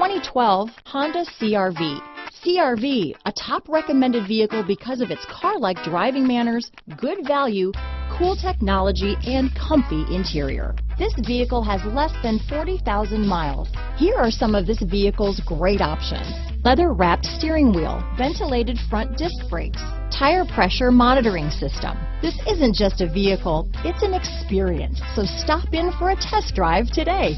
2012 Honda CR-V. CR-V, a top recommended vehicle because of its car-like driving manners, good value, cool technology, and comfy interior. This vehicle has less than 40,000 miles. Here are some of this vehicle's great options: leather-wrapped steering wheel, ventilated front disc brakes, tire pressure monitoring system. This isn't just a vehicle, it's an experience, so stop in for a test drive today.